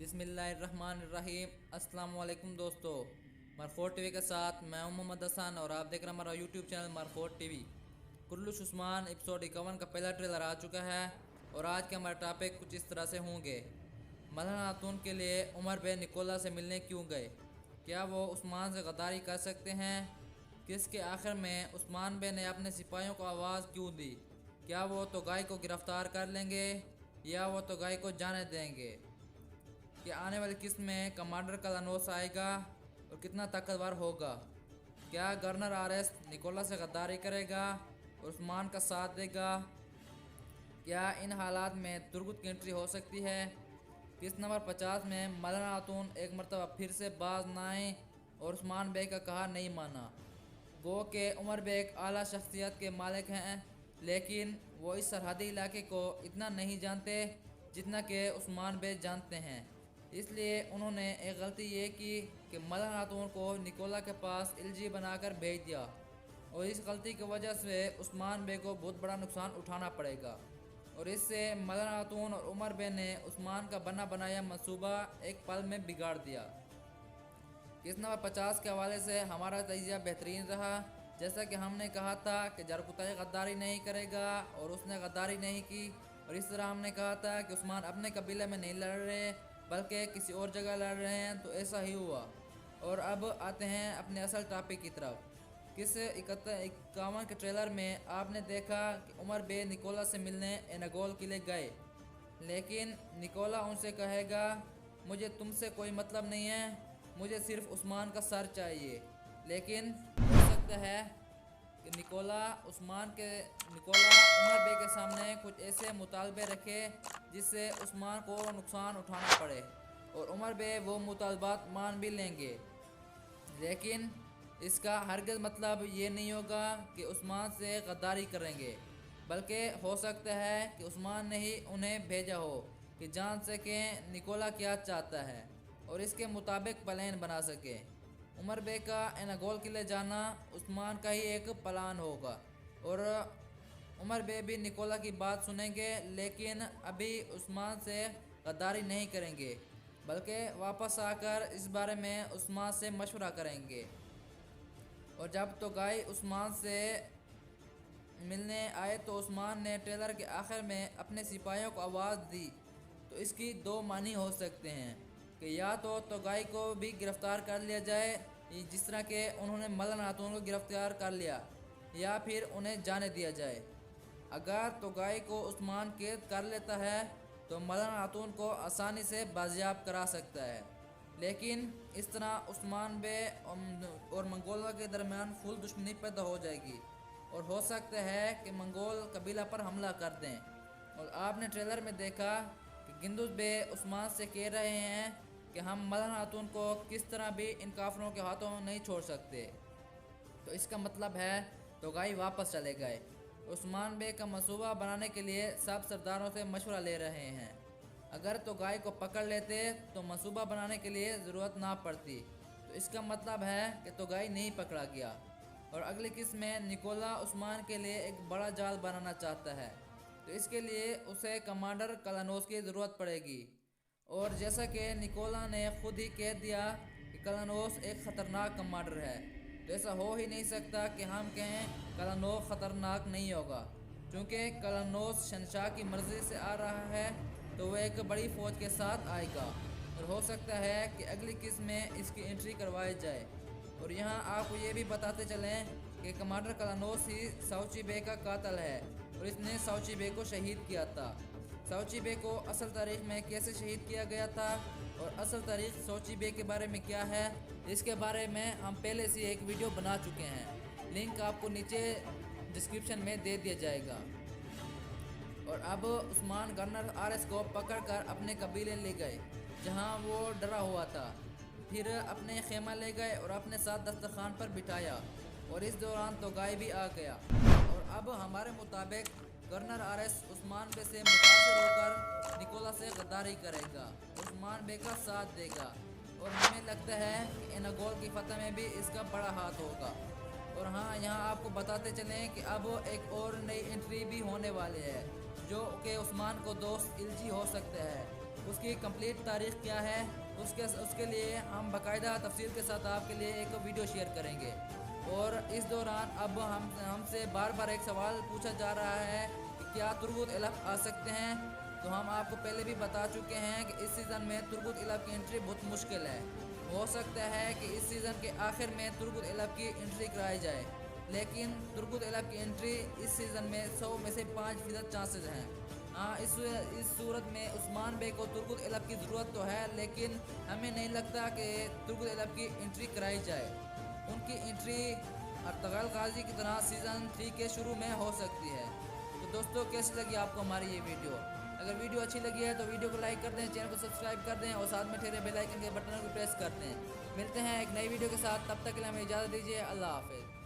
बिस्मिल्लाहिर्रहमानिर्रहीम। अस्सलाम वालेकुम दोस्तों, मरखोट टीवी के साथ मैं हूं मोहम्मद हसन और आप देख रहे हैं हमारा यूट्यूब चैनल मरखोट टीवी। कुल्लुश उस्मान एपिसोड 51 का पहला ट्रेलर आ चुका है और आज के हमारे टॉपिक कुछ इस तरह से होंगे। मलहन खातून के लिए उमर बे निकोला से मिलने क्यों गए? क्या वो उस्मान से गद्दारी कर सकते हैं? किसके आखिर में उस्मान बे ने अपने सिपाहियों को आवाज़ क्यों दी? क्या वो तो गाय को गिरफ्तार कर लेंगे या वो तो गाय को जाने देंगे? कि आने वाली किस्त में कमांडर कलानोस आएगा और कितना ताकतवर होगा? क्या गवर्नर आरएस निकोला से गद्दारी करेगा और उस्मान का साथ देगा? क्या इन हालात में तुर्गुत की एंट्री हो सकती है? किस्त नंबर 50 में मलहन खातून एक मरतबा फिर से बाज न आए और उस्मान बे का कहा नहीं माना। गो के उमर बे एक आला शख्सियत के मालिक हैं, लेकिन वो इस सरहदी इलाके को इतना नहीं जानते जितना कि उस्मान बे जानते हैं। इसलिए उन्होंने एक गलती ये की कि मलहन खातून को निकोला के पास एलजी बनाकर भेज दिया और इस गलती की वजह से उस्मान बे को बहुत बड़ा नुकसान उठाना पड़ेगा। और इससे मलहन खातून और उमर बे ने उस्मान का बना बनाया मंसूबा एक पल में बिगाड़ दिया। किस्त नंबर 50 के हवाले से हमारा तजिया बेहतरीन रहा। जैसा कि हमने कहा था कि जरकुताई गद्दारी नहीं करेगा और उसने गद्दारी नहीं की, और इस तरह हमने कहा था कि उस्मान अपने कबीले में नहीं लड़ रहे बल्कि किसी और जगह लड़ रहे हैं, तो ऐसा ही हुआ। और अब आते हैं अपने असल टॉपिक की तरफ। किस 51 के ट्रेलर में आपने देखा कि उमर बे निकोला से मिलने एनागोल के लिए गए, लेकिन निकोला उनसे कहेगा मुझे तुमसे कोई मतलब नहीं है, मुझे सिर्फ उस्मान का सर चाहिए। लेकिन हो सकता है कि निकोला उमर बे के सामने कुछ ऐसे मुतालबे रखे जिससे उस्मान को नुकसान उठाना पड़े और उमर बे वो मुतालबात मान भी लेंगे। लेकिन इसका हरगिज़ मतलब ये नहीं होगा कि उस्मान से गद्दारी करेंगे, बल्कि हो सकता है कि उस्मान ने ही उन्हें भेजा हो कि जान सकें निकोला क्या चाहता है और इसके मुताबिक प्लान बना सके। उमर बे का एनागोल के लिए जाना उस्मान का ही एक प्लान होगा और उमर बे भी निकोला की बात सुनेंगे, लेकिन अभी उस्मान से गद्दारी नहीं करेंगे बल्कि वापस आकर इस बारे में उस्मान से मशवरा करेंगे। और जब तो गाय उस्मान से मिलने आए तो उस्मान ने ट्रेलर के आखिर में अपने सिपाहियों को आवाज़ दी, तो इसकी दो मानी हो सकते हैं कि या तो गाय को भी गिरफ्तार कर लिया जाए जिस तरह के उन्होंने मलहन खातून को गिरफ्तार कर लिया, या फिर उन्हें जाने दिया जाए। अगर तो गाय को उस्मान कैद कर लेता है तो मलहन खातून को आसानी से बाजियाब करा सकता है, लेकिन इस तरह उस्मान बे और मंगोलों के दरमियान फुल दुश्मनी पैदा हो जाएगी और हो सकता है कि मंगोल कबीला पर हमला कर दें। और आपने ट्रेलर में देखा कि गिंदुस बे उस्मान से कह रहे हैं कि हम मलहन खातून को किस तरह भी इन काफिरों के हाथों नहीं छोड़ सकते, तो इसका मतलब है तो गाय वापस चले गए। उस्मान बे का मंसूबा बनाने के लिए सब सरदारों से मशवरा ले रहे हैं। अगर तो गाय को पकड़ लेते तो मंसूबा बनाने के लिए ज़रूरत ना पड़ती, तो इसका मतलब है कि तो गाय नहीं पकड़ा गया। और अगली किस्त में निकोला उस्मान के लिए एक बड़ा जाल बनाना चाहता है, तो इसके लिए उसे कमांडर कलानोस की ज़रूरत पड़ेगी। और जैसा कि निकोला ने खुद ही कह दिया कि कलानोस एक ख़तरनाक कमांडर है, तो ऐसा हो ही नहीं सकता कि हम कहें कलानोस ख़तरनाक नहीं होगा, क्योंकि कलानोस शहंशाह की मर्ज़ी से आ रहा है तो वह एक बड़ी फ़ौज के साथ आएगा और हो सकता है कि अगली किस्त में इसकी एंट्री करवाई जाए। और यहाँ आपको ये भी बताते चलें कि कमांडर कलानोस ही साउची बे का कातिल है और इसने साउची बे को शहीद किया था। साउची बे को असल तारीख में कैसे शहीद किया गया था और असल तारीख साउची बे के बारे में क्या है, इसके बारे में हम पहले से एक वीडियो बना चुके हैं, लिंक आपको नीचे डिस्क्रिप्शन में दे दिया जाएगा। और अब उस्मान गवर्नर आरएस को पकड़कर अपने कबीले ले गए जहां वो डरा हुआ था, फिर अपने खेमा ले गए और अपने साथ दस्तरखान पर बिठाया और इस दौरान तो गाय भी आ गया। और अब हमारे मुताबिक गवर्नर आरएस उस्मान बे से मुतासिर होकर निकोला से गद्दारी करेगा, उस्मान बे का साथ देगा और हमें लगता है कि एनागोल की फतह में भी इसका बड़ा हाथ होगा। और हाँ, यहाँ आपको बताते चलें कि अब एक और नई एंट्री भी होने वाली है जो कि उस्मान को दोस्त एलजी हो सकता है उसकी कंप्लीट तारीख क्या है, उसके लिए हम बाकायदा तफसील के साथ आपके लिए एक वीडियो शेयर करेंगे। और इस दौरान अब हमसे बार बार एक सवाल पूछा जा रहा है कि क्या तुर्गुत इलफ आ सकते हैं। तो हम आपको पहले भी बता चुके हैं कि इस सीज़न में तुर्गुत इलफ की एंट्री बहुत मुश्किल है। हो सकता है कि इस सीज़न के आखिर में तुर्गुत इलफ की एंट्री कराई जाए, लेकिन तुर्गुत इलफ की एंट्री इस सीज़न में 100 में से 5% चांसेस हैं। हाँ, इस सूरत में उस्मान बे को तुर्गुत इलफ की ज़रूरत तो है, लेकिन हमें नहीं लगता कि तुर्गुत इलफ की एंट्री कराई जाए। उनकी एंट्री अर्तगल गाजी की तरह सीज़न 3 के शुरू में हो सकती है। तो दोस्तों, कैसी लगी आपको हमारी ये वीडियो? अगर वीडियो अच्छी लगी है तो वीडियो को लाइक कर दें, चैनल को सब्सक्राइब कर दें और साथ में ठहरे बेल आइकन के बटन को प्रेस कर दें। मिलते हैं एक नई वीडियो के साथ, तब तक के लिए हमें इजाज़त दीजिए। अल्लाह हाफ़िज़।